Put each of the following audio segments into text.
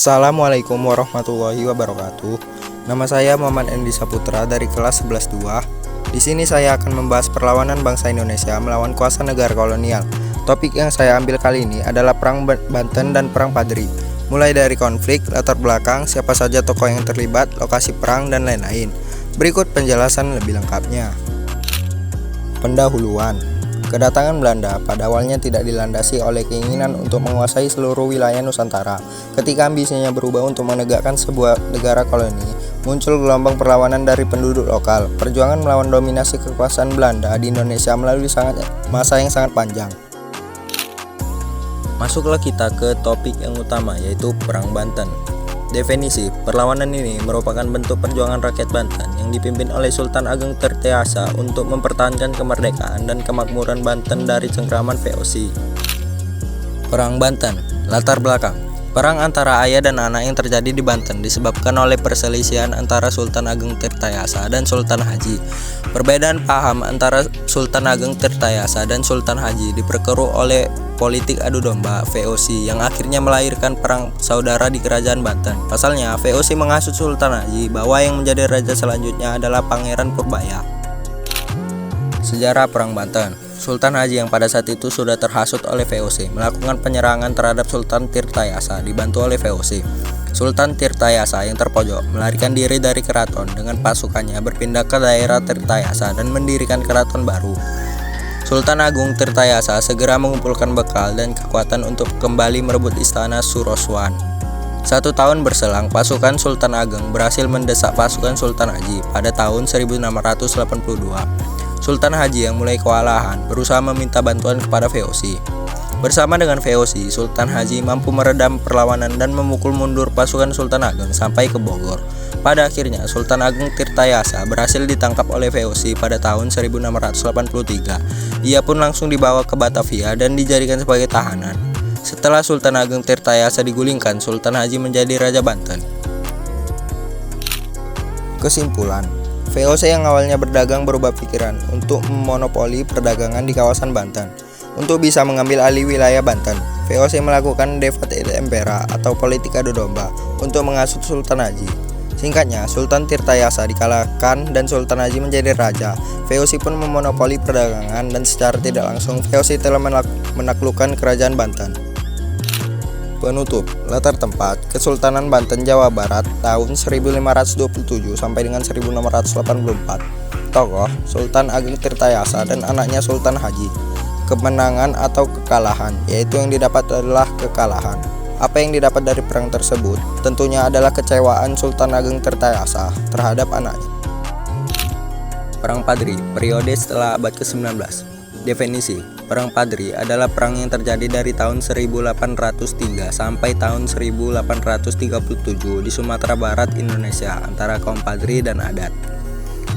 Assalamualaikum warahmatullahi wabarakatuh. Nama saya Muhammad Endi Saputra dari kelas 11-2. Di sini saya akan membahas perlawanan bangsa Indonesia melawan kuasa negara kolonial. Topik yang saya ambil kali ini adalah Perang Banten dan Perang Padri. Mulai dari konflik, latar belakang, siapa saja tokoh yang terlibat, lokasi perang, dan lain-lain. Berikut penjelasan lebih lengkapnya. Pendahuluan. Kedatangan Belanda pada awalnya tidak dilandasi oleh keinginan untuk menguasai seluruh wilayah Nusantara. Ketika ambisinya berubah untuk menegakkan sebuah negara koloni, muncul gelombang perlawanan dari penduduk lokal. Perjuangan melawan dominasi kekuasaan Belanda di Indonesia melalui masa yang sangat panjang. Masuklah kita ke topik yang utama, yaitu Perang Banten. Definisi, perlawanan ini merupakan bentuk perjuangan rakyat Banten yang dipimpin oleh Sultan Ageng Tirtayasa untuk mempertahankan kemerdekaan dan kemakmuran Banten dari cengkraman VOC. Perang Banten, latar belakang. Perang antara ayah dan anak yang terjadi di Banten disebabkan oleh perselisihan antara Sultan Ageng Tirtayasa dan Sultan Haji. Perbedaan paham antara Sultan Ageng Tirtayasa dan Sultan Haji diperkeruh oleh politik adu domba VOC yang akhirnya melahirkan perang saudara di kerajaan Banten. Pasalnya, VOC menghasut Sultan Haji bahwa yang menjadi raja selanjutnya adalah Pangeran Purbaya. Sejarah Perang Banten. Sultan Haji yang pada saat itu sudah terhasut oleh VOC melakukan penyerangan terhadap Sultan Tirtayasa dibantu oleh VOC. Sultan Tirtayasa yang terpojok melarikan diri dari keraton dengan pasukannya berpindah ke daerah Tirtayasa dan mendirikan keraton baru. Sultan Agung Tirtayasa segera mengumpulkan bekal dan kekuatan untuk kembali merebut istana Suroswan. 1 tahun berselang, pasukan Sultan Ageng berhasil mendesak pasukan Sultan Haji pada tahun 1682. Sultan Haji yang mulai kewalahan berusaha meminta bantuan kepada VOC. Bersama dengan VOC, Sultan Haji mampu meredam perlawanan dan memukul mundur pasukan Sultan Ageng sampai ke Bogor. Pada akhirnya, Sultan Ageng Tirtayasa berhasil ditangkap oleh VOC pada tahun 1683. Ia pun langsung dibawa ke Batavia dan dijadikan sebagai tahanan. Setelah Sultan Ageng Tirtayasa digulingkan, Sultan Haji menjadi Raja Banten. Kesimpulan, VOC yang awalnya berdagang berubah pikiran untuk memonopoli perdagangan di kawasan Banten. Untuk bisa mengambil alih wilayah Banten, VOC melakukan debat et impera atau politik adu domba untuk menghasut Sultan Haji. Singkatnya, Sultan Tirtayasa dikalahkan dan Sultan Haji menjadi raja. VOC pun memonopoli perdagangan dan secara tidak langsung VOC telah menaklukkan kerajaan Banten. Penutup, latar tempat, Kesultanan Banten Jawa Barat tahun 1527 sampai dengan 1684. Tokoh, Sultan Ageng Tirtayasa dan anaknya Sultan Haji. Kemenangan atau kekalahan, yaitu yang didapat adalah kekalahan. Apa yang didapat dari perang tersebut tentunya adalah kecewaan Sultan Ageng Tirtayasa terhadap anaknya. Perang Padri, periode setelah abad ke-19. Definisi, Perang Padri adalah perang yang terjadi dari tahun 1803 sampai tahun 1837 di Sumatera Barat, Indonesia, antara kaum Padri dan adat.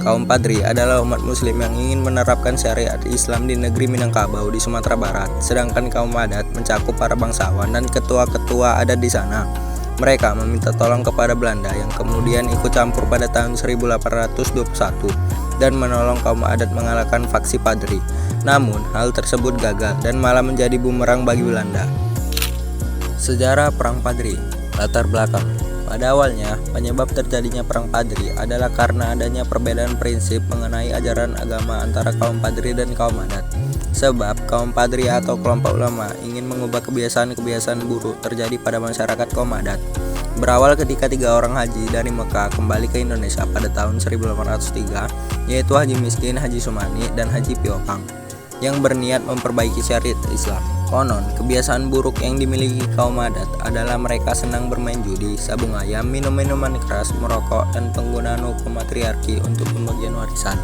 Kaum Padri adalah umat muslim yang ingin menerapkan syariat Islam di negeri Minangkabau di Sumatera Barat, sedangkan kaum adat mencakup para bangsawan dan ketua-ketua adat di sana. Mereka meminta tolong kepada Belanda yang kemudian ikut campur pada tahun 1821 dan menolong kaum adat mengalahkan faksi Padri. Namun, hal tersebut gagal dan malah menjadi bumerang bagi Belanda. Sejarah Perang Padri. Latar belakang. Pada awalnya, penyebab terjadinya Perang Padri adalah karena adanya perbedaan prinsip mengenai ajaran agama antara kaum Padri dan kaum adat. Sebab kaum Padri atau kelompok ulama ingin mengubah kebiasaan-kebiasaan buruk terjadi pada masyarakat kaum adat. Berawal ketika 3 orang haji dari Mekah kembali ke Indonesia pada tahun 1803, yaitu Haji Miskin, Haji Sumani, dan Haji Piopang, yang berniat memperbaiki syariat Islam. Konon, kebiasaan buruk yang dimiliki kaum adat adalah mereka senang bermain judi, sabung ayam, minum minuman keras, merokok, dan penggunaan hukum matriarki untuk pembagian warisan.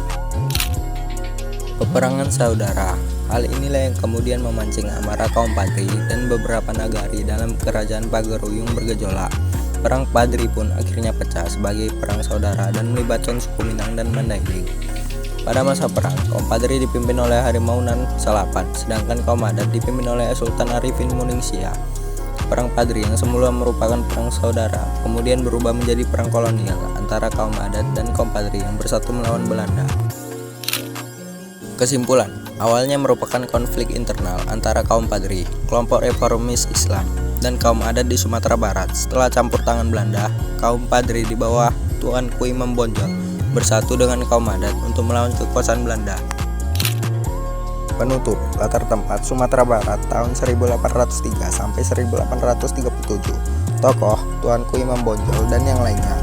Peperangan saudara. Hal inilah yang kemudian memancing amarah kaum Padri dan beberapa nagari dalam kerajaan Pagaruyung bergejolak. Perang Padri pun akhirnya pecah sebagai perang saudara dan melibatkan suku Minang dan Mandailing. Pada masa perang, kaum Padri dipimpin oleh Harimaunan Salapan, sedangkan kaum adat dipimpin oleh Sultan Arifin Muningsia. Perang Padri yang semula merupakan perang saudara, kemudian berubah menjadi perang kolonial antara kaum adat dan kaum Padri yang bersatu melawan Belanda. Kesimpulan, awalnya merupakan konflik internal antara kaum Padri, kelompok reformis Islam, dan kaum adat di Sumatera Barat. Setelah campur tangan Belanda, kaum Padri di bawah Tuanku Imam Bonjol bersatu dengan kaum adat untuk melawan kekuasaan Belanda. Penutup, latar tempat Sumatera Barat tahun 1803 sampai 1837. Tokoh Tuanku Imam Bonjol dan yang lainnya.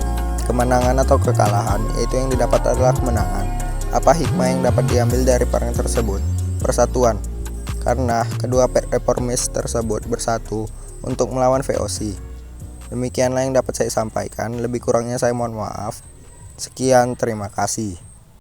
Kemenangan atau kekalahan, yaitu yang didapat adalah kemenangan. Apa hikmah yang dapat diambil dari perang tersebut? Persatuan, karena kedua reformis tersebut bersatu untuk melawan VOC. Demikianlah yang dapat saya sampaikan, lebih kurangnya saya mohon maaf. Sekian, terima kasih.